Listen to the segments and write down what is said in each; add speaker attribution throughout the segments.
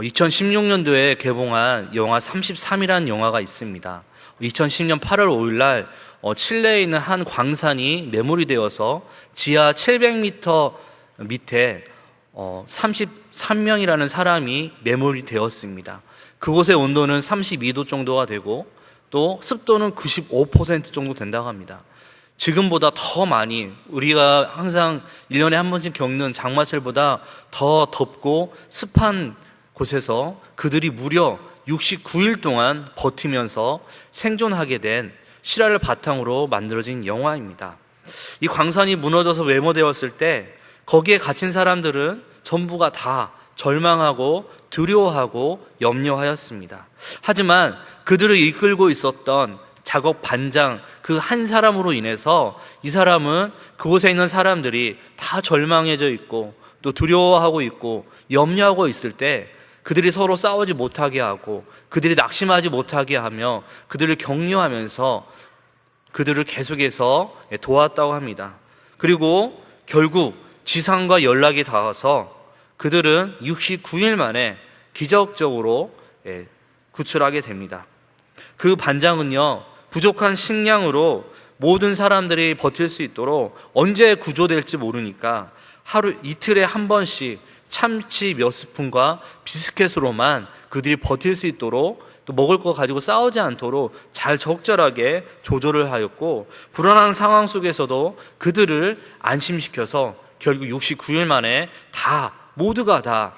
Speaker 1: 2016년도에 개봉한 영화 33이라는 영화가 있습니다. 2010년 8월 5일날 칠레에 있는 한 광산이 매몰이 되어서 지하 700m 밑에 33명이라는 사람이 매몰이 되었습니다. 그곳의 온도는 32도 정도가 되고 또 습도는 95% 정도 된다고 합니다. 지금보다 더 많이, 우리가 항상 1년에 한 번씩 겪는 장마철보다 더 덥고 습한 곳에서 그들이 무려 69일 동안 버티면서 생존하게 된 실화를 바탕으로 만들어진 영화입니다. 이 광산이 무너져서 외모되었을 때 거기에 갇힌 사람들은 전부가 다 절망하고 두려워하고 염려하였습니다. 하지만 그들을 이끌고 있었던 작업 반장 그 한 사람으로 인해서 이 사람은 그곳에 있는 사람들이 다 절망해져 있고 또 두려워하고 있고 염려하고 있을 때 그들이 서로 싸우지 못하게 하고 그들이 낙심하지 못하게 하며 그들을 격려하면서 그들을 계속해서 도왔다고 합니다. 그리고 결국 지상과 연락이 닿아서 그들은 69일 만에 기적적으로 구출하게 됩니다. 그 반장은요, 부족한 식량으로 모든 사람들이 버틸 수 있도록 언제 구조될지 모르니까 하루 이틀에 한 번씩 참치 몇 스푼과 비스켓으로만 그들이 버틸 수 있도록 또 먹을 거 가지고 싸우지 않도록 잘 적절하게 조절을 하였고, 불안한 상황 속에서도 그들을 안심시켜서 결국 69일 만에 모두가 다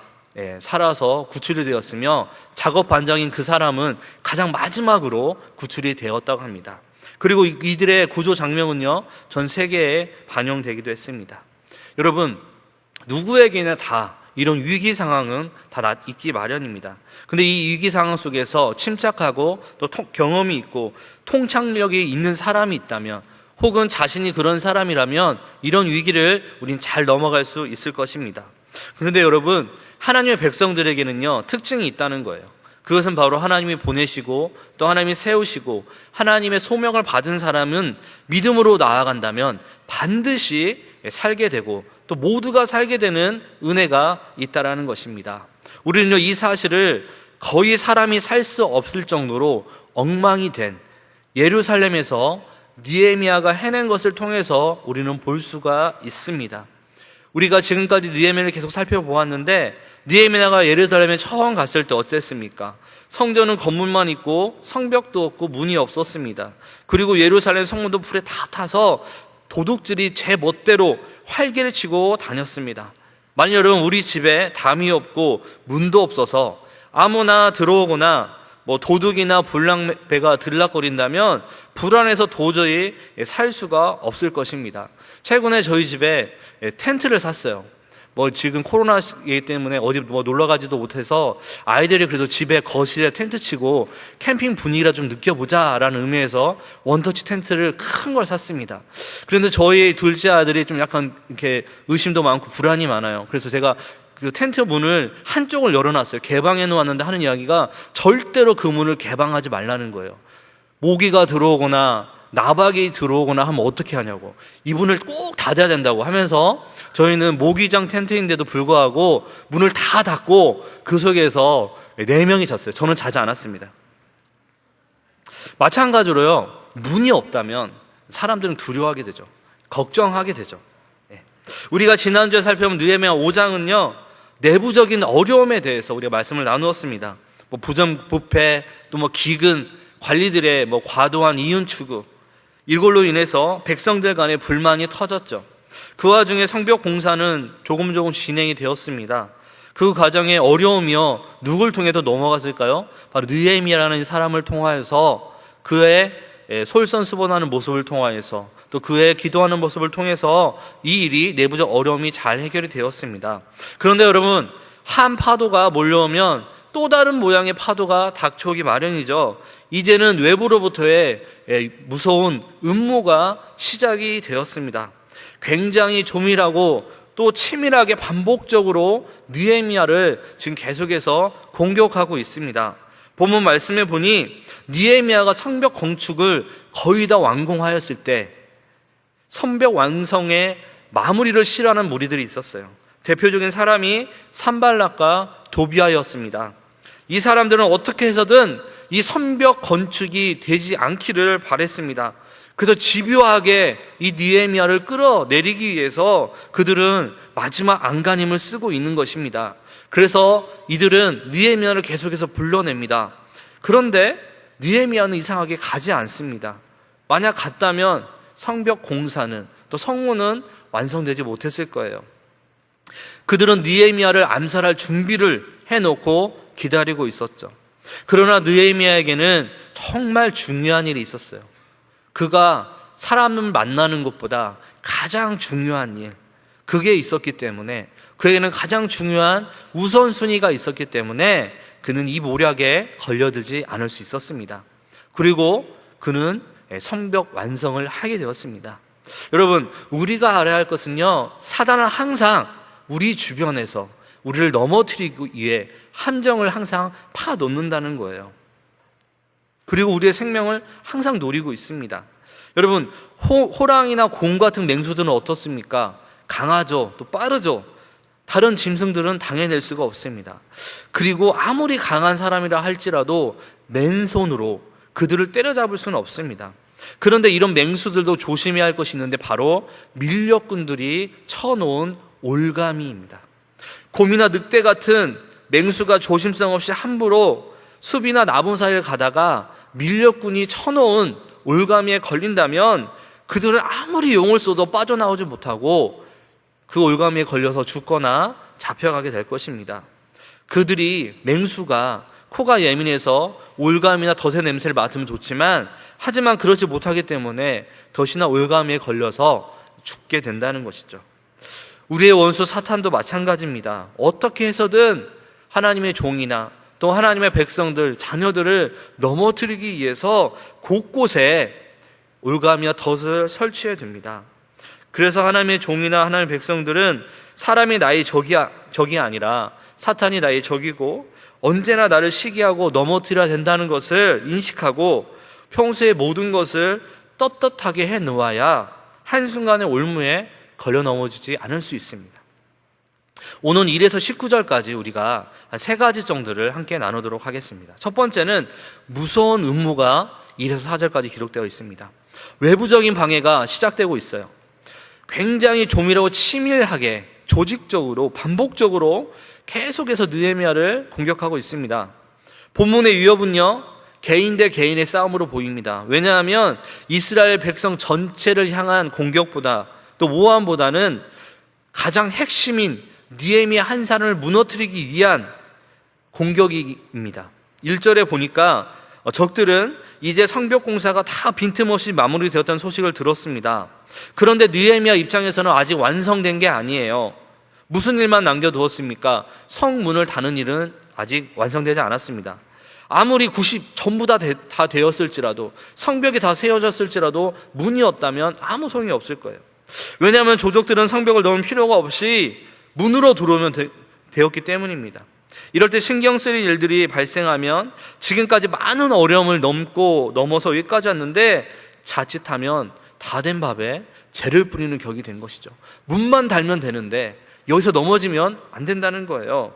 Speaker 1: 살아서 구출이 되었으며, 작업 반장인 그 사람은 가장 마지막으로 구출이 되었다고 합니다. 그리고 이들의 구조 장면은요, 전 세계에 반영되기도 했습니다. 여러분, 누구에게나 다 이런 위기 상황은 다 있기 마련입니다. 근데 이 위기 상황 속에서 침착하고 또 경험이 있고 통찰력이 있는 사람이 있다면, 혹은 자신이 그런 사람이라면 이런 위기를 우린 잘 넘어갈 수 있을 것입니다. 그런데 여러분, 하나님의 백성들에게는요, 특징이 있다는 거예요. 그것은 바로 하나님이 보내시고 또 하나님이 세우시고 하나님의 소명을 받은 사람은 믿음으로 나아간다면 반드시 살게 되고 또 모두가 살게 되는 은혜가 있다라는 것입니다. 우리는요, 이 사실을 거의 사람이 살 수 없을 정도로 엉망이 된 예루살렘에서 느헤미야가 해낸 것을 통해서 우리는 볼 수가 있습니다. 우리가 지금까지 느헤미야를 계속 살펴보았는데, 느헤미야가 예루살렘에 처음 갔을 때 어땠습니까? 성전은 건물만 있고 성벽도 없고 문이 없었습니다. 그리고 예루살렘 성문도 불에 다 타서 도둑질이 제 멋대로 활개를 치고 다녔습니다. 만약 여러분, 우리 집에 담이 없고 문도 없어서 아무나 들어오거나 도둑이나 불량배가 들락거린다면 불안해서 도저히 살 수가 없을 것입니다. 최근에 저희 집에 텐트를 샀어요. 지금 코로나이기 때문에 어디 놀러 가지도 못해서 아이들이 그래도 집에 거실에 텐트 치고 캠핑 분위기라 좀 느껴보자라는 의미에서 원터치 텐트를 큰 걸 샀습니다. 그런데 저희 둘째 아들이 좀 약간 이렇게 의심도 많고 불안이 많아요. 그래서 제가 그 텐트 문을 한쪽을 열어놨어요. 개방해 놓았는데 하는 이야기가 절대로 그 문을 개방하지 말라는 거예요. 모기가 들어오거나 나박이 들어오거나 하면 어떻게 하냐고, 이 문을 꼭 닫아야 된다고 하면서 저희는 모기장 텐트인데도 불구하고 문을 다 닫고 그 속에서 4명이 잤어요. 저는 자지 않았습니다. 마찬가지로요, 문이 없다면 사람들은 두려워하게 되죠. 걱정하게 되죠. 우리가 지난주에 살펴본 느헤미야 5장은요 내부적인 어려움에 대해서 우리가 말씀을 나누었습니다. 부정부패, 또 기근, 관리들의 과도한 이윤 추구, 이걸로 인해서 백성들 간의 불만이 터졌죠. 그 와중에 성벽 공사는 조금 진행이 되었습니다. 그 과정에 어려우며 누굴 통해서 넘어갔을까요? 바로 느헤미야라는 사람을 통하여서 그의 솔선수범하는 모습을 통하여서 또 그의 기도하는 모습을 통해서 이 일이 내부적 어려움이 잘 해결이 되었습니다. 그런데 여러분, 한 파도가 몰려오면 또 다른 모양의 파도가 닥쳐오기 마련이죠. 이제는 외부로부터의 무서운 음모가 시작이 되었습니다. 굉장히 조밀하고 또 치밀하게 반복적으로 느헤미야를 지금 계속해서 공격하고 있습니다. 본문 말씀에 보니 느헤미야가 성벽 건축을 거의 다 완공하였을 때 성벽 완성에 마무리를 실하는 무리들이 있었어요. 대표적인 사람이 산발락과 도비아였습니다. 이 사람들은 어떻게 해서든 이 성벽 건축이 되지 않기를 바랬습니다. 그래서 집요하게 이 느헤미야를 끌어내리기 위해서 그들은 마지막 안간힘을 쓰고 있는 것입니다. 그래서 이들은 느헤미야를 계속해서 불러냅니다. 그런데 느헤미야는 이상하게 가지 않습니다. 만약 갔다면 성벽 공사는 또 성문은 완성되지 못했을 거예요. 그들은 느헤미야를 암살할 준비를 해놓고 기다리고 있었죠. 그러나 느헤미야에게는 정말 중요한 일이 있었어요. 그가 사람을 만나는 것보다 가장 중요한 일, 그게 있었기 때문에, 그에게는 가장 중요한 우선순위가 있었기 때문에 그는 이 모략에 걸려들지 않을 수 있었습니다. 그리고 그는 성벽 완성을 하게 되었습니다. 여러분, 우리가 알아야 할 것은요, 사단은 항상 우리 주변에서 우리를 넘어뜨리기 위해 함정을 항상 파놓는다는 거예요. 그리고 우리의 생명을 항상 노리고 있습니다. 여러분, 호랑이나 곰 같은 맹수들은 어떻습니까? 강하죠. 또 빠르죠. 다른 짐승들은 당해낼 수가 없습니다. 그리고 아무리 강한 사람이라 할지라도 맨손으로 그들을 때려잡을 수는 없습니다. 그런데 이런 맹수들도 조심해야 할 것이 있는데 바로 밀렵꾼들이 쳐놓은 올가미입니다. 곰이나 늑대 같은 맹수가 조심성 없이 함부로 숲이나 나무 사이를 가다가 밀렵꾼이 쳐놓은 올가미에 걸린다면 그들은 아무리 용을 써도 빠져나오지 못하고 그 올가미에 걸려서 죽거나 잡혀가게 될 것입니다. 그들이, 맹수가 코가 예민해서 올가미나 덫의 냄새를 맡으면 좋지만, 하지만 그렇지 못하기 때문에 덫이나 올가미에 걸려서 죽게 된다는 것이죠. 우리의 원수 사탄도 마찬가지입니다. 어떻게 해서든 하나님의 종이나 또 하나님의 백성들, 자녀들을 넘어뜨리기 위해서 곳곳에 올가미와 덫을 설치해 둡니다. 그래서 하나님의 종이나 하나님의 백성들은 사람이 나의 적이 아니라 사탄이 나의 적이고 언제나 나를 시기하고 넘어뜨려야 된다는 것을 인식하고 평소에 모든 것을 떳떳하게 해놓아야 한순간의 올무에 걸려 넘어지지 않을 수 있습니다. 오늘 1에서 19절까지 우리가 한 3가지 정도를 함께 나누도록 하겠습니다. 첫 번째는 무서운 음모가 1에서 4절까지 기록되어 있습니다. 외부적인 방해가 시작되고 있어요. 굉장히 조밀하고 치밀하게 조직적으로 반복적으로 계속해서 느헤미야를 공격하고 있습니다. 본문의 위협은요, 개인 대 개인의 싸움으로 보입니다. 왜냐하면 이스라엘 백성 전체를 향한 공격보다, 또 모함보다는 가장 핵심인 느헤미야 한 사람을 무너뜨리기 위한 공격입니다. 1절에 보니까 적들은 이제 성벽 공사가 다 빈틈없이 마무리되었다는 소식을 들었습니다. 그런데 느헤미야 입장에서는 아직 완성된 게 아니에요. 무슨 일만 남겨두었습니까? 성문을 다는 일은 아직 완성되지 않았습니다. 아무리 90 전부 다 되었을지라도, 성벽이 다 세워졌을지라도 문이 없다면 아무 소용이 없을 거예요. 왜냐하면 조족들은 성벽을 넣을 필요가 없이 문으로 들어오면 되었기 때문입니다. 이럴 때 신경 쓸 일들이 발생하면 지금까지 많은 어려움을 넘어서 여기까지 왔는데 자칫하면 다 된 밥에 재를 뿌리는 격이 된 것이죠. 문만 달면 되는데 여기서 넘어지면 안 된다는 거예요.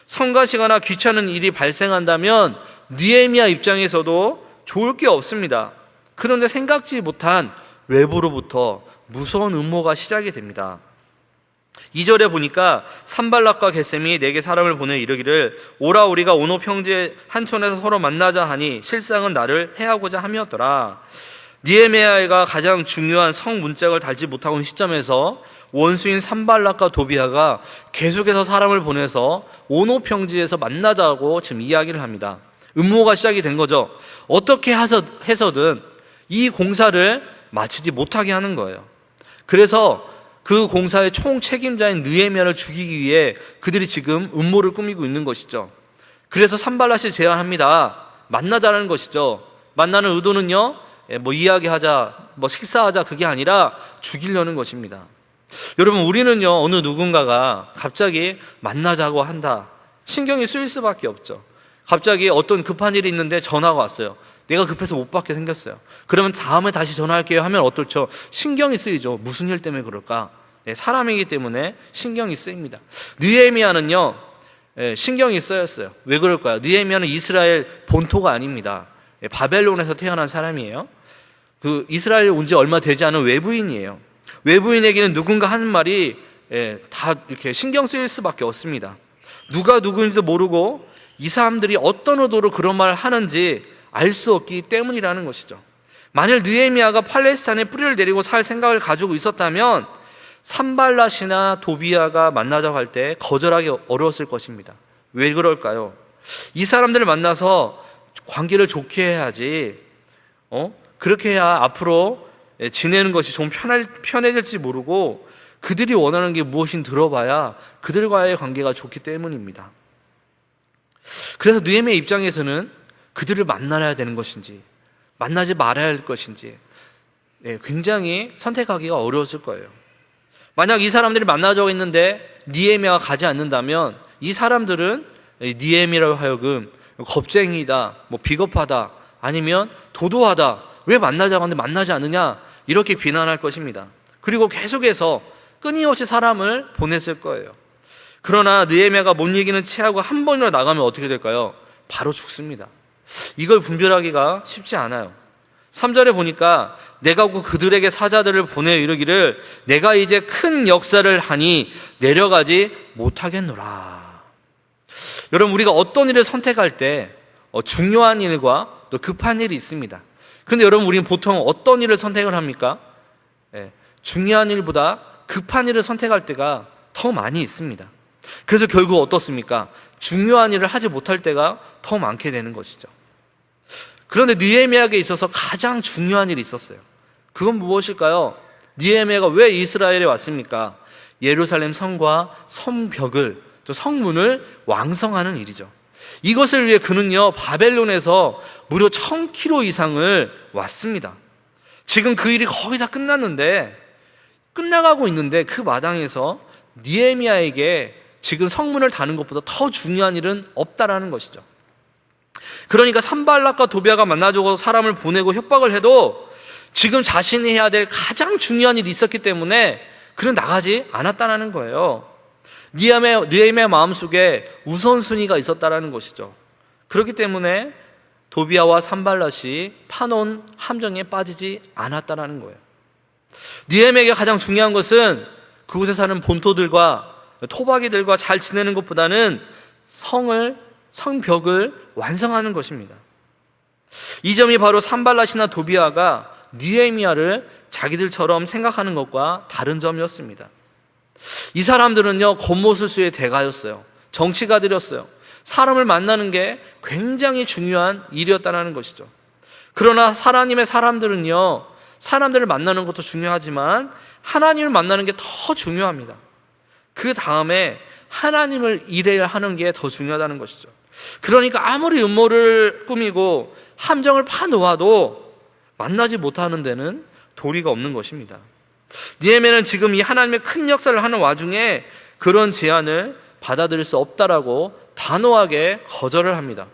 Speaker 1: 성가시거나 귀찮은 일이 발생한다면 느헤미야 입장에서도 좋을 게 없습니다. 그런데 생각지 못한 외부로부터 무서운 음모가 시작이 됩니다. 2절에 보니까 산발락과 게셈이 내게 사람을 보내 이르기를 오라 우리가 오노 평지의 한촌에서 서로 만나자 하니 실상은 나를 해하고자 함이었더라. 느헤미야가 가장 중요한 성 문짝을 달지 못하고 있는 시점에서 원수인 산발락과 도비아가 계속해서 사람을 보내서 오노 평지에서 만나자고 지금 이야기를 합니다. 음모가 시작이 된 거죠. 어떻게 해서든 이 공사를 마치지 못하게 하는 거예요. 그래서 그 공사의 총책임자인 느헤미야를 죽이기 위해 그들이 지금 음모를 꾸미고 있는 것이죠. 그래서 산발락이 제안합니다. 만나자는 것이죠. 만나는 의도는요, 이야기하자, 식사하자, 그게 아니라 죽이려는 것입니다. 여러분, 우리는요, 어느 누군가가 갑자기 만나자고 한다, 신경이 쓰일 수밖에 없죠. 갑자기 어떤 급한 일이 있는데 전화가 왔어요. 내가 급해서 못 받게 생겼어요. 그러면 다음에 다시 전화할게요 하면 어떨죠? 신경이 쓰이죠. 무슨 일 때문에 그럴까? 사람이기 때문에 신경이 쓰입니다. 느헤미야는요, 신경이 쓰였어요. 왜 그럴까요? 느헤미야는 이스라엘 본토가 아닙니다. 바벨론에서 태어난 사람이에요. 그 이스라엘에 온 지 얼마 되지 않은 외부인이에요. 외부인에게는 누군가 하는 말이 다 이렇게 신경 쓰일 수밖에 없습니다. 누가 누구인지도 모르고 이 사람들이 어떤 의도로 그런 말을 하는지 알 수 없기 때문이라는 것이죠. 만일 느헤미야가 팔레스타인에 뿌리를 내리고 살 생각을 가지고 있었다면 산발랏이나 도비야가 만나자고 할 때 거절하기 어려웠을 것입니다. 왜 그럴까요? 이 사람들을 만나서 관계를 좋게 해야지, 그렇게 해야 앞으로 지내는 것이 좀 편해질지 모르고 그들이 원하는 게 무엇인 들어봐야 그들과의 관계가 좋기 때문입니다. 그래서 느헤미야 입장에서는 그들을 만나야 되는 것인지 만나지 말아야 할 것인지 굉장히 선택하기가 어려웠을 거예요. 만약 이 사람들이 만나자고 했는데 느헤미야가 가지 않는다면 이 사람들은 느헤미야로 하여금 겁쟁이다, 비겁하다, 아니면 도도하다, 왜 만나자고 하는데 만나지 않느냐, 이렇게 비난할 것입니다. 그리고 계속해서 끊임없이 사람을 보냈을 거예요. 그러나 느헤미야가 못 이기는 체하고 한 번이라도 나가면 어떻게 될까요? 바로 죽습니다. 이걸 분별하기가 쉽지 않아요. 3절에 보니까 내가 그들에게 사자들을 보내 이르기를 내가 이제 큰 역사를 하니 내려가지 못하겠노라. 여러분, 우리가 어떤 일을 선택할 때 중요한 일과 또 급한 일이 있습니다. 그런데 여러분, 우리는 보통 어떤 일을 선택을 합니까? 중요한 일보다 급한 일을 선택할 때가 더 많이 있습니다. 그래서 결국 어떻습니까? 중요한 일을 하지 못할 때가 더 많게 되는 것이죠. 그런데 느헤미야에게 있어서 가장 중요한 일이 있었어요. 그건 무엇일까요? 느헤미야가 왜 이스라엘에 왔습니까? 예루살렘 성과 성벽을, 또 성문을 왕성하는 일이죠. 이것을 위해 그는요, 바벨론에서 무려 1000km 이상을 왔습니다. 지금 그 일이 거의 다 끝나가고 있는데 그 마당에서 느헤미야에게 지금 성문을 다는 것보다 더 중요한 일은 없다라는 것이죠. 그러니까 산발랏과 도비야가 만나자고 사람을 보내고 협박을 해도 지금 자신이 해야 될 가장 중요한 일이 있었기 때문에 그는 나가지 않았다는 거예요. 느헤미야 마음속에 우선순위가 있었다는 것이죠. 그렇기 때문에 도비야와 산발랏이 파놓은 함정에 빠지지 않았다는 거예요. 느헤미야에게 가장 중요한 것은 그곳에 사는 본토들과 토박이들과 잘 지내는 것보다는 성벽을 완성하는 것입니다. 이 점이 바로 산발랏이나 도비야가 느헤미야를 자기들처럼 생각하는 것과 다른 점이었습니다. 이 사람들은요, 겉모술수의 대가였어요. 정치가들이었어요. 사람을 만나는 게 굉장히 중요한 일이었다는 것이죠. 그러나 하나님의 사람들은요, 사람들을 만나는 것도 중요하지만 하나님을 만나는 게 더 중요합니다. 그 다음에 하나님을 일하는 게 더 중요하다는 것이죠. 그러니까 아무리 음모를 꾸미고 함정을 파놓아도 만나지 못하는 데는 도리가 없는 것입니다. 느헤미야는 지금 이 하나님의 큰 역사를 하는 와중에 그런 제안을 받아들일 수 없다라고 단호하게 거절을 합니다.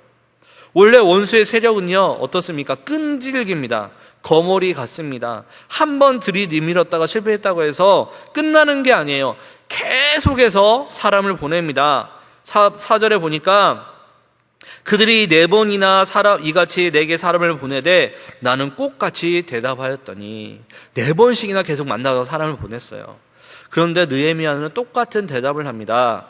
Speaker 1: 원래 원수의 세력은요, 어떻습니까? 끈질깁니다. 거머리 같습니다. 한 번 들이밀었다가 실패했다고 해서 끝나는 게 아니에요. 계속해서 사람을 보냅니다. 4절에 보니까 그들이 4번이나 이같이 내게 사람을 보내되 나는 꼭같이 대답하였더니 4번씩이나 계속 만나서 사람을 보냈어요. 그런데 느헤미야는 똑같은 대답을 합니다.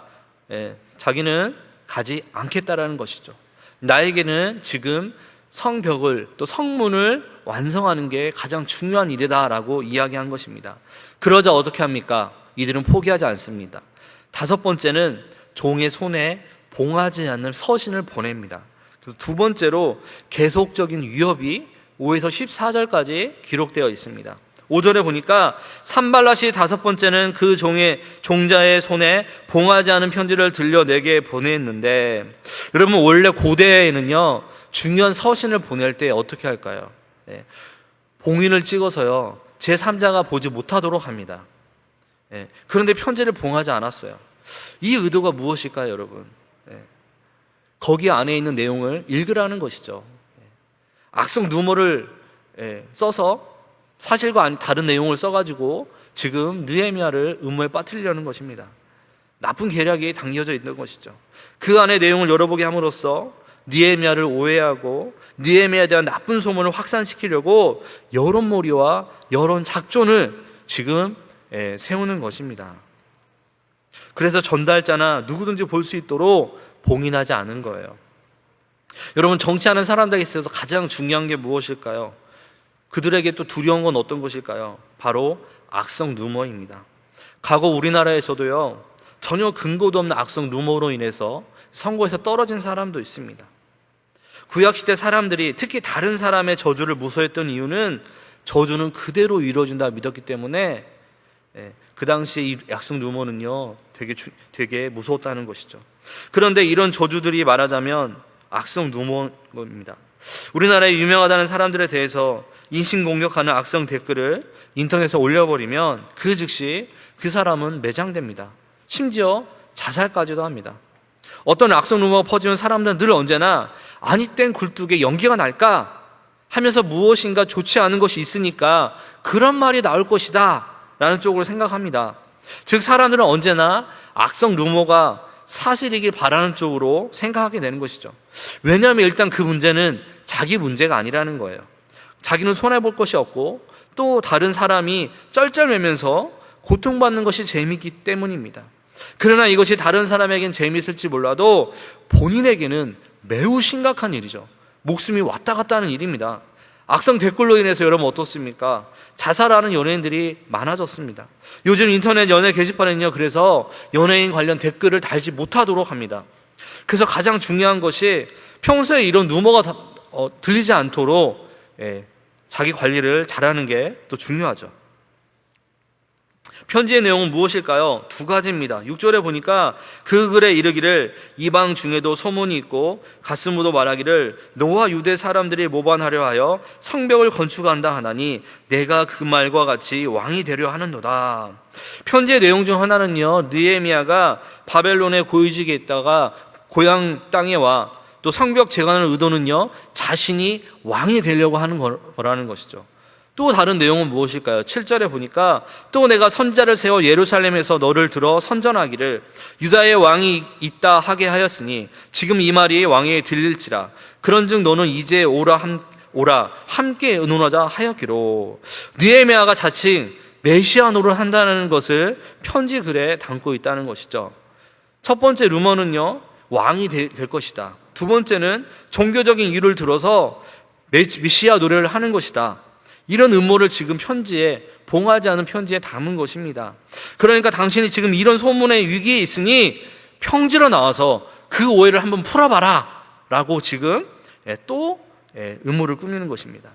Speaker 1: 자기는 가지 않겠다라는 것이죠. 나에게는 지금 성벽을, 또 성문을 완성하는 게 가장 중요한 일이다라고 이야기한 것입니다. 그러자 어떻게 합니까? 이들은 포기하지 않습니다. 5번째는 종의 손에 봉하지 않는 서신을 보냅니다. 그래서 2번째로 계속적인 위협이 5에서 14절까지 기록되어 있습니다. 5절에 보니까 산발랏이 5번째는 그 종자의 손에 봉하지 않은 편지를 들려 내게 보냈는데, 여러분, 원래 고대에는요, 중요한 서신을 보낼 때 어떻게 할까요? 봉인을 찍어서요, 제3자가 보지 못하도록 합니다. 그런데 편지를 봉하지 않았어요. 이 의도가 무엇일까요, 여러분? 거기 안에 있는 내용을 읽으라는 것이죠. 악성 누모를 써서 사실과 다른 내용을 써가지고 지금 느헤미야를 음모에 빠뜨리려는 것입니다. 나쁜 계략이 담겨져 있는 것이죠. 그 안에 내용을 열어보게 함으로써 느헤미야를 오해하고 느헤미야에 대한 나쁜 소문을 확산시키려고 여론몰이와 여론 작전을 지금 세우는 것입니다. 그래서 전달자나 누구든지 볼 수 있도록 봉인하지 않은 거예요. 여러분, 정치하는 사람들에게 있어서 가장 중요한 게 무엇일까요? 그들에게 또 두려운 건 어떤 것일까요? 바로 악성 루머입니다. 과거 우리나라에서도요, 전혀 근거도 없는 악성 루머로 인해서 선거에서 떨어진 사람도 있습니다. 구약시대 사람들이 특히 다른 사람의 저주를 무서워했던 이유는 저주는 그대로 이루어진다 믿었기 때문에 그 당시에 이 악성 루머는요 되게 무서웠다는 것이죠. 그런데 이런 저주들이 말하자면 악성 루머입니다. 우리나라에 유명하다는 사람들에 대해서 인신공격하는 악성 댓글을 인터넷에 올려버리면 그 즉시 그 사람은 매장됩니다. 심지어 자살까지도 합니다. 어떤 악성 루머가 퍼지면 사람들은 늘 언제나 아니 땐 굴뚝에 연기가 날까 하면서 무엇인가 좋지 않은 것이 있으니까 그런 말이 나올 것이다 라는 쪽으로 생각합니다. 즉 사람들은 언제나 악성 루머가 사실이길 바라는 쪽으로 생각하게 되는 것이죠. 왜냐하면 일단 그 문제는 자기 문제가 아니라는 거예요. 자기는 손해볼 것이 없고 또 다른 사람이 쩔쩔매면서 고통받는 것이 재미있기 때문입니다. 그러나 이것이 다른 사람에겐 재미있을지 몰라도 본인에게는 매우 심각한 일이죠. 목숨이 왔다 갔다 하는 일입니다. 악성 댓글로 인해서 여러분 어떻습니까? 자살하는 연예인들이 많아졌습니다. 요즘 인터넷 연예 게시판에는요, 그래서 연예인 관련 댓글을 달지 못하도록 합니다. 그래서 가장 중요한 것이 평소에 이런 루머가 들리지 않도록 자기 관리를 잘하는 게 또 중요하죠. 편지의 내용은 무엇일까요? 두 가지입니다. 6절에 보니까 그 글에 이르기를 이방 중에도 소문이 있고 가스무도 말하기를 너와 유대 사람들이 모반하려 하여 성벽을 건축한다 하나니 내가 그 말과 같이 왕이 되려 하는도다. 편지의 내용 중 하나는요, 느헤미야가 바벨론의 고위직에 있다가 고향 땅에 와 또 성벽 재건을 의도는요, 자신이 왕이 되려고 하는 거라는 것이죠. 또 다른 내용은 무엇일까요? 7절에 보니까 또 내가 선지자를 세워 예루살렘에서 너를 들어 선전하기를 유다의 왕이 있다 하게 하였으니 지금 이 말이 왕에게 들릴지라 그런즉 너는 이제 오라 함께 의논하자 하였기로. 느헤미야가 자칭 메시아 노릇을 한다는 것을 편지 글에 담고 있다는 것이죠. 첫 번째 루머는요, 왕이 될 것이다. 두 번째는 종교적인 이유를 들어서 메시아 노래를 하는 것이다. 이런 음모를 지금 편지에, 봉하지 않은 편지에 담은 것입니다. 그러니까 당신이 지금 이런 소문의 위기에 있으니 평지로 나와서 그 오해를 한번 풀어봐라 라고 지금 또 음모를 꾸미는 것입니다.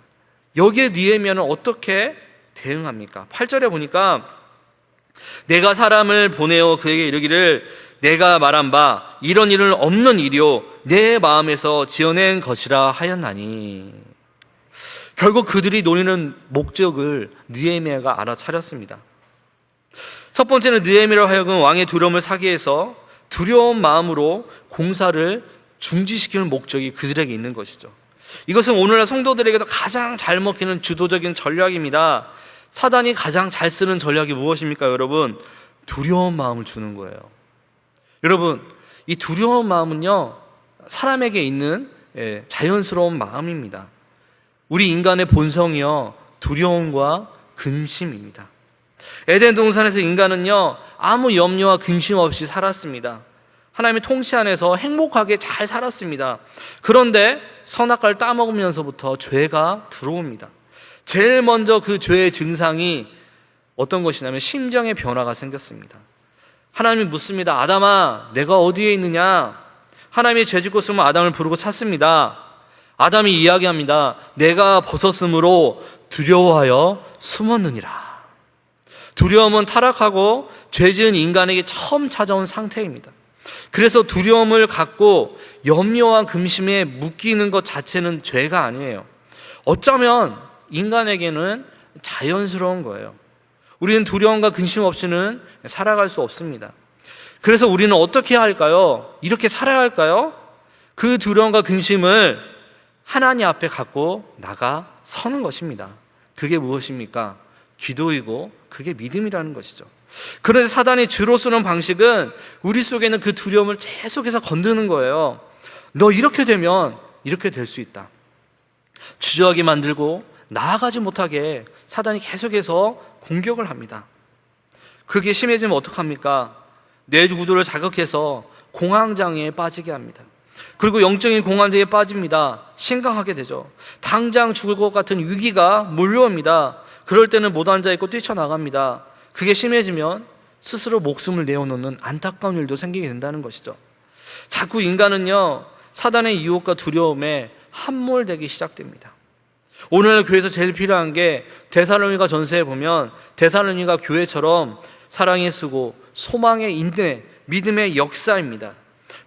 Speaker 1: 여기에 느헤미야는 어떻게 대응합니까? 8절에 보니까 내가 사람을 보내어 그에게 이르기를 내가 말한 바 이런 일은 없는 일이요 내 마음에서 지어낸 것이라 하였나니. 결국 그들이 노리는 목적을 느헤미야가 알아차렸습니다. 첫 번째는 느헤미야로 하여금 왕의 두려움을 사기 위해서 두려운 마음으로 공사를 중지시키는 목적이 그들에게 있는 것이죠. 이것은 오늘날 성도들에게도 가장 잘 먹히는 주도적인 전략입니다. 사단이 가장 잘 쓰는 전략이 무엇입니까, 여러분? 두려운 마음을 주는 거예요. 여러분, 이 두려운 마음은요, 사람에게 있는 자연스러운 마음입니다. 우리 인간의 본성이요, 두려움과 근심입니다. 에덴 동산에서 인간은요, 아무 염려와 근심 없이 살았습니다. 하나님의 통치 안에서 행복하게 잘 살았습니다. 그런데 선악과를 따먹으면서부터 죄가 들어옵니다. 제일 먼저 그 죄의 증상이 어떤 것이냐면 심정의 변화가 생겼습니다. 하나님이 묻습니다. 아담아, 내가 어디에 있느냐? 하나님이 죄짓고 쓰면 아담을 부르고 찾습니다. 아담이 이야기합니다. 내가 벗었으므로 두려워하여 숨었느니라. 두려움은 타락하고 죄지은 인간에게 처음 찾아온 상태입니다. 그래서 두려움을 갖고 염려와 근심에 묶이는 것 자체는 죄가 아니에요. 어쩌면 인간에게는 자연스러운 거예요. 우리는 두려움과 근심 없이는 살아갈 수 없습니다. 그래서 우리는 어떻게 해야 할까요? 이렇게 살아야 할까요? 그 두려움과 근심을 하나님 앞에 갖고 나가 서는 것입니다. 그게 무엇입니까? 기도이고 그게 믿음이라는 것이죠. 그런데 사단이 주로 쓰는 방식은 우리 속에 있는 그 두려움을 계속해서 건드는 거예요. 너 이렇게 되면 이렇게 될 수 있다. 주저하게 만들고 나아가지 못하게 사단이 계속해서 공격을 합니다. 그렇게 심해지면 어떡합니까? 뇌 구조를 자극해서 공황장애에 빠지게 합니다. 그리고 영적인 공황장애에 빠집니다. 심각하게 되죠. 당장 죽을 것 같은 위기가 몰려옵니다. 그럴 때는 못 앉아있고 뛰쳐나갑니다. 그게 심해지면 스스로 목숨을 내어놓는 안타까운 일도 생기게 된다는 것이죠. 자꾸 인간은요, 사단의 유혹과 두려움에 함몰되기 시작됩니다. 오늘 교회에서 제일 필요한 게 데살로니가 전서에 보면 데살로니가 교회처럼 사랑에 쓰고 소망의 인내, 믿음의 역사입니다.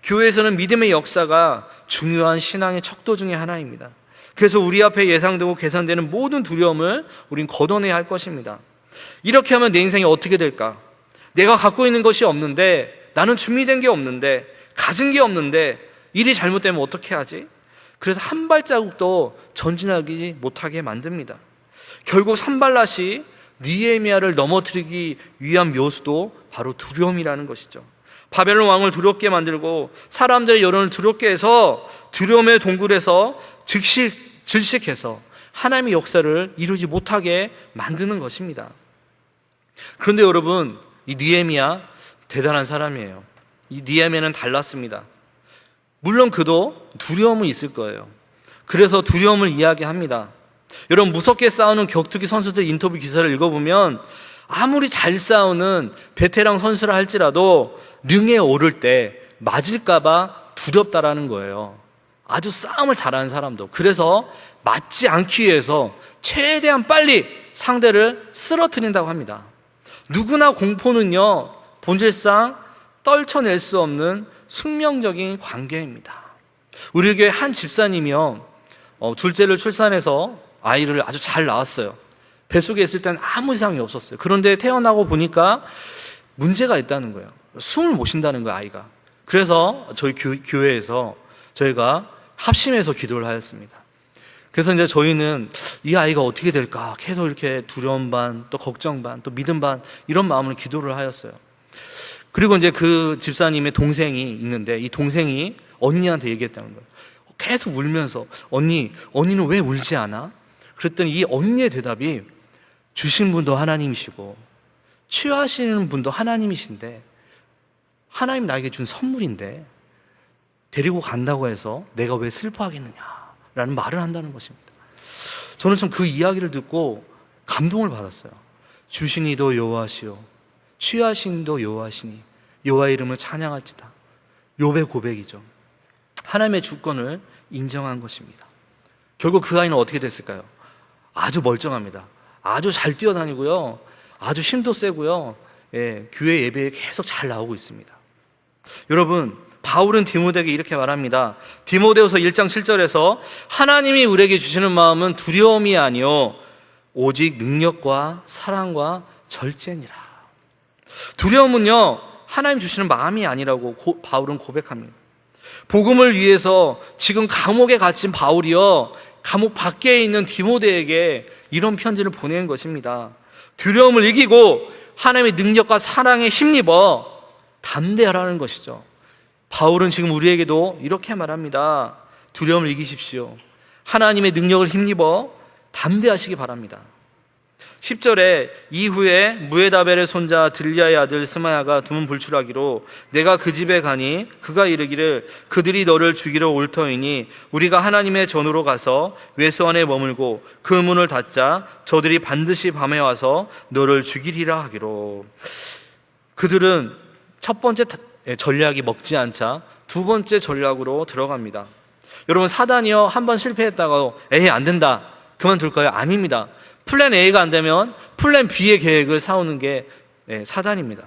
Speaker 1: 교회에서는 믿음의 역사가 중요한 신앙의 척도 중에 하나입니다. 그래서 우리 앞에 예상되고 계산되는 모든 두려움을 우린 걷어내야 할 것입니다. 이렇게 하면 내 인생이 어떻게 될까? 내가 갖고 있는 것이 없는데, 나는 준비된 게 없는데, 가진 게 없는데, 일이 잘못되면 어떻게 하지? 그래서 한 발자국도 전진하지 못하게 만듭니다. 결국 산발랏이 느헤미야를 넘어뜨리기 위한 묘수도 바로 두려움이라는 것이죠. 바벨론 왕을 두렵게 만들고 사람들의 여론을 두렵게 해서 두려움의 동굴에서 질식해서 하나님의 역사를 이루지 못하게 만드는 것입니다. 그런데 여러분, 이 느헤미야 대단한 사람이에요. 이 느헤미야는 달랐습니다. 물론 그도 두려움은 있을 거예요. 그래서 두려움을 이야기합니다. 여러분, 무섭게 싸우는 격투기 선수들 인터뷰 기사를 읽어보면 아무리 잘 싸우는 베테랑 선수라 할지라도 링에 오를 때 맞을까봐 두렵다라는 거예요. 아주 싸움을 잘하는 사람도. 그래서 맞지 않기 위해서 최대한 빨리 상대를 쓰러뜨린다고 합니다. 누구나 공포는요, 본질상 떨쳐낼 수 없는 숙명적인 관계입니다. 우리 교회 한 집사님이요, 둘째를 출산해서 아이를 아주 잘 낳았어요. 뱃속에 있을 때는 아무 이상이 없었어요. 그런데 태어나고 보니까 문제가 있다는 거예요. 숨을 못 쉰다는 거예요, 아이가. 그래서 저희 교회에서 저희가 합심해서 기도를 하였습니다. 그래서 이제 저희는 이 아이가 어떻게 될까 계속 이렇게 두려움 반, 또 걱정 반, 또 믿음 반, 이런 마음으로 기도를 하였어요. 그리고 이제 그 집사님의 동생이 있는데 이 동생이 언니한테 얘기했다는 거예요. 계속 울면서 언니는 왜 울지 않아? 그랬더니 이 언니의 대답이, 주신 분도 하나님이시고 치유하시는 분도 하나님이신데 하나님 나에게 준 선물인데 데리고 간다고 해서 내가 왜 슬퍼하겠느냐라는 말을 한다는 것입니다. 저는 참 그 이야기를 듣고 감동을 받았어요. 주신 이도 여호와시오, 취하신 이도 여호와시니 여호와의 이름을 찬양할지다. 욥의 고백이죠. 하나님의 주권을 인정한 것입니다. 결국 그 아이는 어떻게 됐을까요? 아주 멀쩡합니다. 아주 잘 뛰어다니고요, 아주 힘도 세고요, 교회 예배에 계속 잘 나오고 있습니다. 여러분, 바울은 디모데에게 이렇게 말합니다. 디모데후서 1장 7절에서 하나님이 우리에게 주시는 마음은 두려움이 아니요 오직 능력과 사랑과 절제니라. 두려움은요, 하나님 주시는 마음이 아니라고 바울은 고백합니다. 복음을 위해서 지금 감옥에 갇힌 바울이요, 감옥 밖에 있는 디모데에게 이런 편지를 보낸 것입니다. 두려움을 이기고 하나님의 능력과 사랑에 힘입어 담대하라는 것이죠. 바울은 지금 우리에게도 이렇게 말합니다. 두려움을 이기십시오. 하나님의 능력을 힘입어 담대하시기 바랍니다. 10절에 이후에 무에다벨의 손자 들리아의 아들 스마야가 두문불출하기로 내가 그 집에 가니 그가 이르기를 그들이 너를 죽이러 올 터이니 우리가 하나님의 전으로 가서 외소 안에 머물고 그 문을 닫자 저들이 반드시 밤에 와서 너를 죽이리라 하기로. 그들은 첫 번째 전략이 먹지 않자 두 번째 전략으로 들어갑니다. 여러분, 사단이요, 한번 실패했다가 에이 안 된다 그만둘까요? 아닙니다. 플랜 A가 안 되면 플랜 B의 계획을 세우는 게 사단입니다.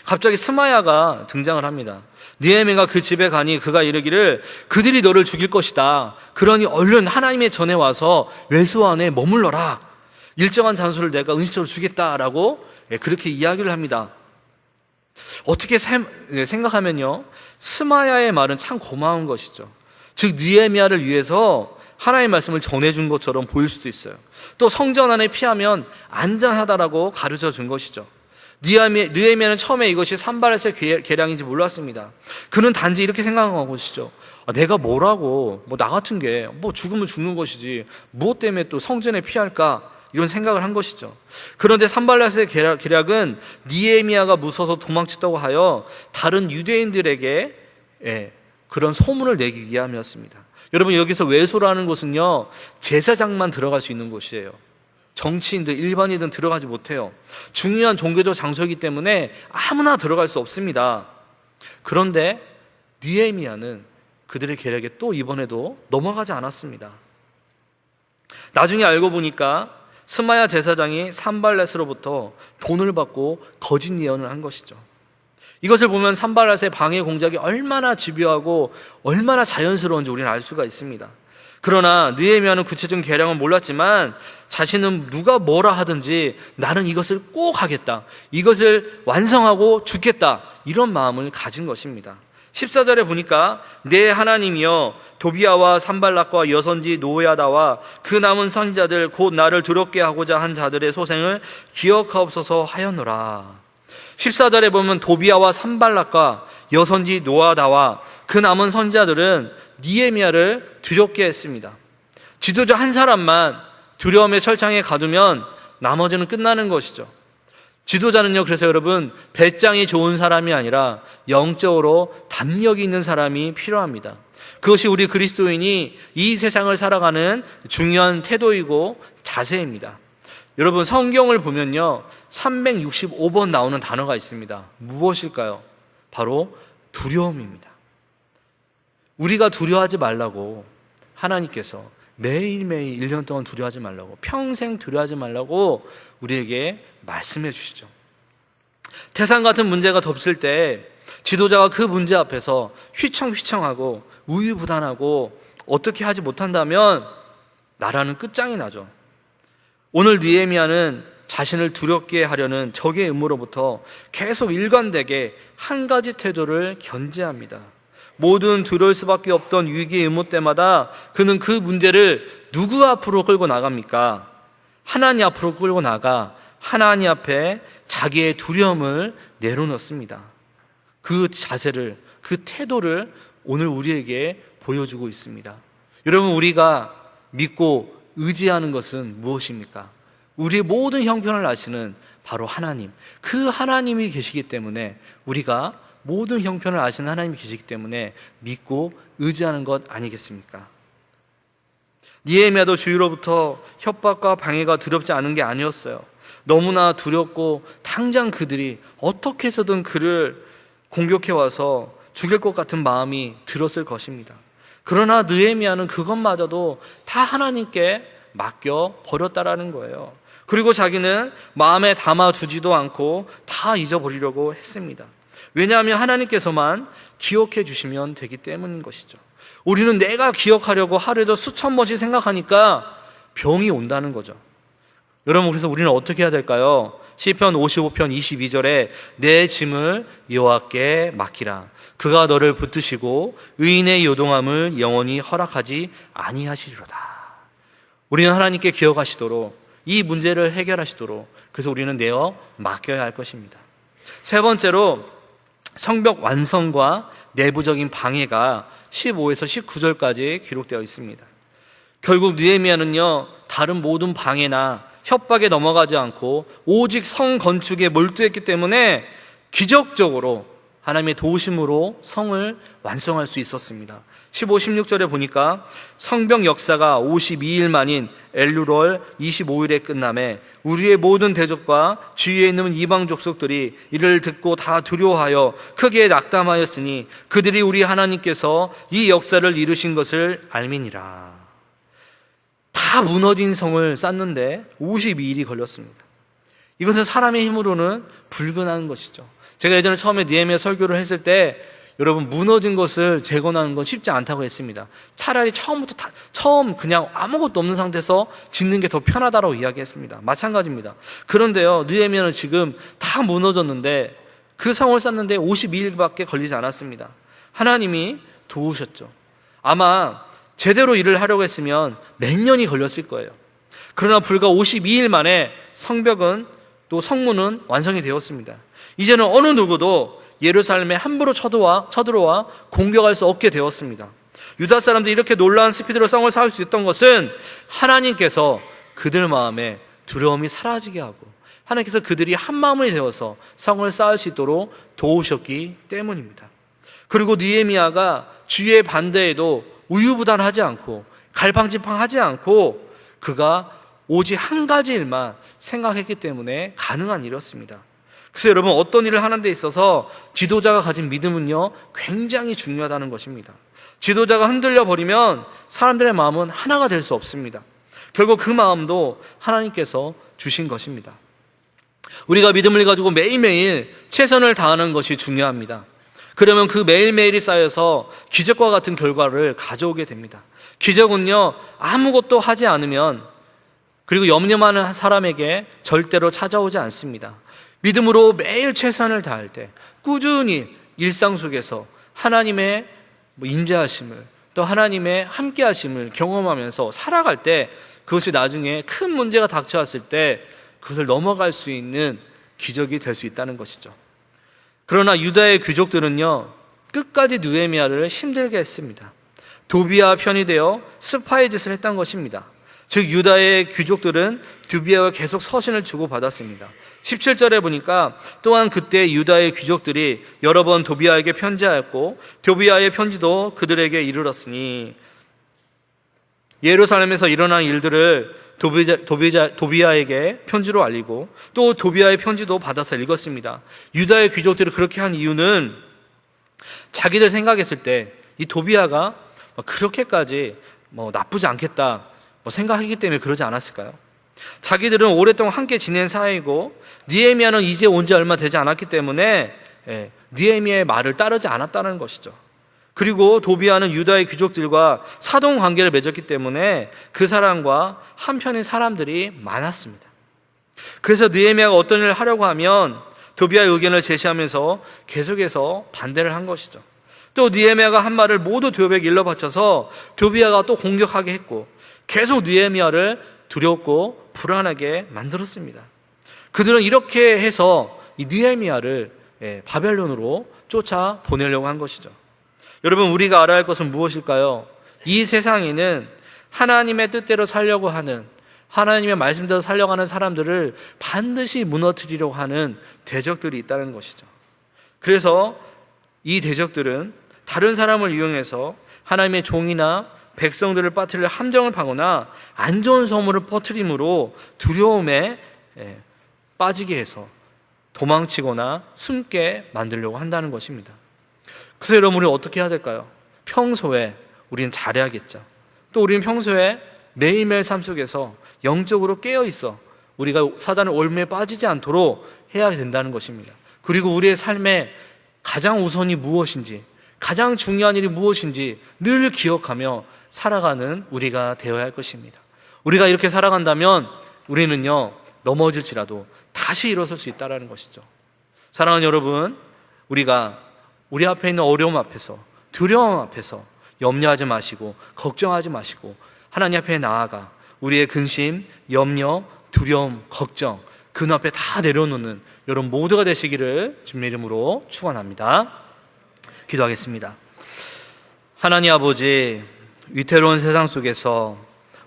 Speaker 1: 갑자기 스마야가 등장을 합니다. 느헤미야가 그 집에 가니 그가 이르기를 그들이 너를 죽일 것이다. 그러니 얼른 하나님의 전에 와서 외소 안에 머물러라. 일정한 장소를 내가 은시적으로 주겠다라고 그렇게 이야기를 합니다. 어떻게 생각하면요, 스마야의 말은 참 고마운 것이죠. 즉 느헤미야를 위해서 하나님의 말씀을 전해준 것처럼 보일 수도 있어요. 또 성전 안에 피하면 안전하다라고 가르쳐 준 것이죠. 느헤미야는 처음에 이것이 산발렛의 계량인지 몰랐습니다. 그는 단지 이렇게 생각한 것이죠. 내가 뭐라고, 나 같은 게 죽으면 죽는 것이지 무엇 때문에 또 성전에 피할까, 이런 생각을 한 것이죠. 그런데 산발렛의 계략은 느헤미야가 무서워서 도망쳤다고 하여 다른 유대인들에게 그런 소문을 내기 위함이었습니다. 여러분, 여기서 외소라는 곳은요, 제사장만 들어갈 수 있는 곳이에요. 정치인들, 일반인들은 들어가지 못해요. 중요한 종교적 장소이기 때문에 아무나 들어갈 수 없습니다. 그런데 느헤미야는 그들의 계략에 또 이번에도 넘어가지 않았습니다. 나중에 알고 보니까 스마야 제사장이 산발렛으로부터 돈을 받고 거짓 예언을 한 것이죠. 이것을 보면 산발렛의 방해 공작이 얼마나 집요하고 얼마나 자연스러운지 우리는 알 수가 있습니다. 그러나 느헤미야는 구체적인 계량은 몰랐지만 자신은 누가 뭐라 하든지 나는 이것을 꼭 하겠다, 이것을 완성하고 죽겠다, 이런 마음을 가진 것입니다. 14절에 보니까 내 하나님이여 도비야와 산발락과 여선지 노야다와 그 남은 선지자들 곧 나를 두렵게 하고자 한 자들의 소생을 기억하옵소서 하였노라. 14절에 보면 도비야와 산발락과 여선지 노아다와 그 남은 선지자들은 느헤미야를 두렵게 했습니다. 지도자 한 사람만 두려움의 철창에 가두면 나머지는 끝나는 것이죠. 지도자는요, 그래서 여러분, 배짱이 좋은 사람이 아니라 영적으로 담력이 있는 사람이 필요합니다. 그것이 우리 그리스도인이 이 세상을 살아가는 중요한 태도이고 자세입니다. 여러분, 성경을 보면요, 365번 나오는 단어가 있습니다. 무엇일까요? 바로 두려움입니다. 우리가 두려워하지 말라고 하나님께서 매일매일 1년 동안 두려워하지 말라고, 평생 두려워하지 말라고 우리에게 말씀해 주시죠. 태산 같은 문제가 덮칠 때 지도자가 그 문제 앞에서 휘청휘청하고 우유부단하고 어떻게 하지 못한다면 나라는 끝장이 나죠. 오늘 느헤미야는 자신을 두렵게 하려는 적의 음모로부터 계속 일관되게 한 가지 태도를 견제합니다. 모든 두려울 수밖에 없던 위기의 음모 때마다 그는 그 문제를 누구 앞으로 끌고 나갑니까? 하나님 앞으로 끌고 나가 하나님 앞에 자기의 두려움을 내려놓습니다. 그 자세를, 그 태도를 오늘 우리에게 보여주고 있습니다. 여러분, 우리가 믿고 의지하는 것은 무엇입니까? 우리의 모든 형편을 아시는 바로 하나님, 그 하나님이 계시기 때문에, 우리가 모든 형편을 아시는 하나님이 계시기 때문에 믿고 의지하는 것 아니겠습니까? 느헤미야도 주위로부터 협박과 방해가 두렵지 않은 게 아니었어요. 너무나 두렵고 당장 그들이 어떻게 해서든 그를 공격해 와서 죽일 것 같은 마음이 들었을 것입니다. 그러나 느헤미야는 그것마저도 다 하나님께 맡겨 버렸다라는 거예요. 그리고 자기는 마음에 담아두지도 않고 다 잊어버리려고 했습니다. 왜냐하면 하나님께서만 기억해 주시면 되기 때문인 것이죠. 우리는 내가 기억하려고 하루에도 수천 번씩 생각하니까 병이 온다는 거죠. 여러분, 그래서 우리는 어떻게 해야 될까요? 시편 55편 22절에 내 짐을 여호와께 맡기라. 그가 너를 붙드시고 의인의 요동함을 영원히 허락하지 아니하시리로다. 우리는 하나님께 기억하시도록, 이 문제를 해결하시도록, 그래서 우리는 내어 맡겨야 할 것입니다. 세 번째로, 성벽 완성과 내부적인 방해가 15에서 19절까지 기록되어 있습니다. 결국 느헤미야는요, 다른 모든 방해나 협박에 넘어가지 않고 오직 성 건축에 몰두했기 때문에 기적적으로 하나님의 도우심으로 성을 완성할 수 있었습니다. 15, 16절에 보니까 성벽 역사가 52일 만인 엘루월 25일에 끝남에 우리의 모든 대적과 주위에 있는 이방 족속들이 이를 듣고 다 두려워하여 크게 낙담하였으니 그들이 우리 하나님께서 이 역사를 이루신 것을 알미니라. 다 무너진 성을 쌓는데 52일이 걸렸습니다. 이것은 사람의 힘으로는 불가능한 것이죠. 제가 예전에 처음에 느헤미야 설교를 했을 때 여러분, 무너진 것을 재건하는 건 쉽지 않다고 했습니다. 차라리 처음 그냥 아무것도 없는 상태에서 짓는 게 더 편하다고 이야기했습니다. 마찬가지입니다. 그런데요, 느헤미야는 지금 다 무너졌는데 그 성을 쌓는데 52일밖에 걸리지 않았습니다. 하나님이 도우셨죠. 아마 제대로 일을 하려고 했으면 몇 년이 걸렸을 거예요. 그러나 불과 52일 만에 성벽은 또 성문은 완성이 되었습니다. 이제는 어느 누구도 예루살렘에 함부로 쳐들어와 공격할 수 없게 되었습니다. 유다 사람들이 이렇게 놀라운 스피드로 성을 쌓을 수 있던 것은 하나님께서 그들 마음에 두려움이 사라지게 하고 하나님께서 그들이 한마음이 되어서 성을 쌓을 수 있도록 도우셨기 때문입니다. 그리고 느헤미야가 주위의 반대에도 우유부단하지 않고 갈팡질팡하지 않고 그가 오직 한 가지 일만 생각했기 때문에 가능한 일이었습니다. 그래서 여러분, 어떤 일을 하는 데 있어서 지도자가 가진 믿음은요 굉장히 중요하다는 것입니다. 지도자가 흔들려 버리면 사람들의 마음은 하나가 될 수 없습니다. 결국 그 마음도 하나님께서 주신 것입니다. 우리가 믿음을 가지고 매일매일 최선을 다하는 것이 중요합니다. 그러면 그 매일매일이 쌓여서 기적과 같은 결과를 가져오게 됩니다. 기적은요 아무것도 하지 않으면, 그리고 염려하는 사람에게 절대로 찾아오지 않습니다. 믿음으로 매일 최선을 다할 때, 꾸준히 일상 속에서 하나님의 임재하심을, 또 하나님의 함께하심을 경험하면서 살아갈 때, 그것이 나중에 큰 문제가 닥쳐왔을 때 그것을 넘어갈 수 있는 기적이 될 수 있다는 것이죠. 그러나 유다의 귀족들은요 끝까지 느헤미야를 힘들게 했습니다. 도비아 편이 되어 스파의 짓을 했던 것입니다. 즉 유다의 귀족들은 도비아와 계속 서신을 주고받았습니다. 17절에 보니까 또한 그때 유다의 귀족들이 여러 번 도비아에게 편지하였고 도비아의 편지도 그들에게 이르렀으니, 예루살렘에서 일어난 일들을 도비아에게 편지로 알리고 또 도비아의 편지도 받아서 읽었습니다. 유다의 귀족들이 그렇게 한 이유는 자기들 생각했을 때 이 도비아가 그렇게까지 나쁘지 않겠다 생각하기 때문에 그러지 않았을까요? 자기들은 오랫동안 함께 지낸 사이고 느헤미야는 이제 온 지 얼마 되지 않았기 때문에 느헤미야의 말을 따르지 않았다는 것이죠. 그리고 도비아는 유다의 귀족들과 사돈 관계를 맺었기 때문에 그 사람과 한편인 사람들이 많았습니다. 그래서 느헤미야가 어떤 일을 하려고 하면 도비아의 의견을 제시하면서 계속해서 반대를 한 것이죠. 또 느헤미야가 한 말을 모두 도비아에게 일러 바쳐서 도비아가 또 공격하게 했고 계속 느헤미야를 두렵고 불안하게 만들었습니다. 그들은 이렇게 해서 이 느헤미야를 바벨론으로 쫓아 보내려고 한 것이죠. 여러분, 우리가 알아야 할 것은 무엇일까요? 이 세상에는 하나님의 뜻대로 살려고 하는, 하나님의 말씀대로 살려고 하는 사람들을 반드시 무너뜨리려고 하는 대적들이 있다는 것이죠. 그래서 이 대적들은 다른 사람을 이용해서 하나님의 종이나 백성들을 빠뜨릴 함정을 파거나 안 좋은 소문을 퍼뜨림으로 두려움에 빠지게 해서 도망치거나 숨게 만들려고 한다는 것입니다. 그래서 여러분, 우리는 어떻게 해야 될까요? 평소에 우리는 잘해야겠죠. 또 우리는 평소에 매일매일 삶 속에서 영적으로 깨어있어 우리가 사단의 올무에 빠지지 않도록 해야 된다는 것입니다. 그리고 우리의 삶에 가장 우선이 무엇인지, 가장 중요한 일이 무엇인지 늘 기억하며 살아가는 우리가 되어야 할 것입니다. 우리가 이렇게 살아간다면 우리는요 넘어질지라도 다시 일어설 수 있다는 것이죠. 사랑하는 여러분, 우리가 우리 앞에 있는 어려움 앞에서, 두려움 앞에서 염려하지 마시고 걱정하지 마시고 하나님 앞에 나아가 우리의 근심, 염려, 두려움, 걱정 그 앞에 다 내려놓는 여러분 모두가 되시기를 주님의 이름으로 축원합니다. 기도하겠습니다. 하나님 아버지, 위태로운 세상 속에서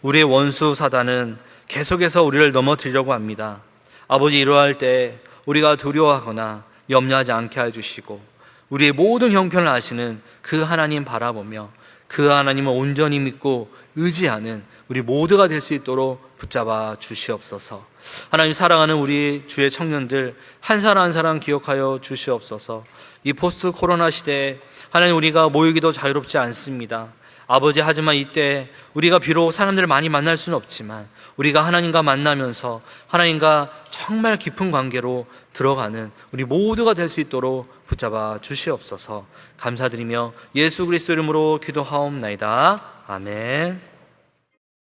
Speaker 1: 우리의 원수 사단은 계속해서 우리를 넘어뜨리려고 합니다. 아버지, 이러할 때 우리가 두려워하거나 염려하지 않게 해주시고 우리의 모든 형편을 아시는 그 하나님 바라보며 그 하나님을 온전히 믿고 의지하는 우리 모두가 될 수 있도록 붙잡아 주시옵소서. 하나님, 사랑하는 우리 주의 청년들 한 사람 한 사람 기억하여 주시옵소서. 이 포스트 코로나 시대에 하나님, 우리가 모이기도 자유롭지 않습니다. 아버지, 하지만 이때 우리가 비록 사람들을 많이 만날 수는 없지만 우리가 하나님과 만나면서 하나님과 정말 깊은 관계로 들어가는 우리 모두가 될 수 있도록 붙잡아 주시옵소서. 감사드리며 예수 그리스도 이름으로 기도하옵나이다. 아멘.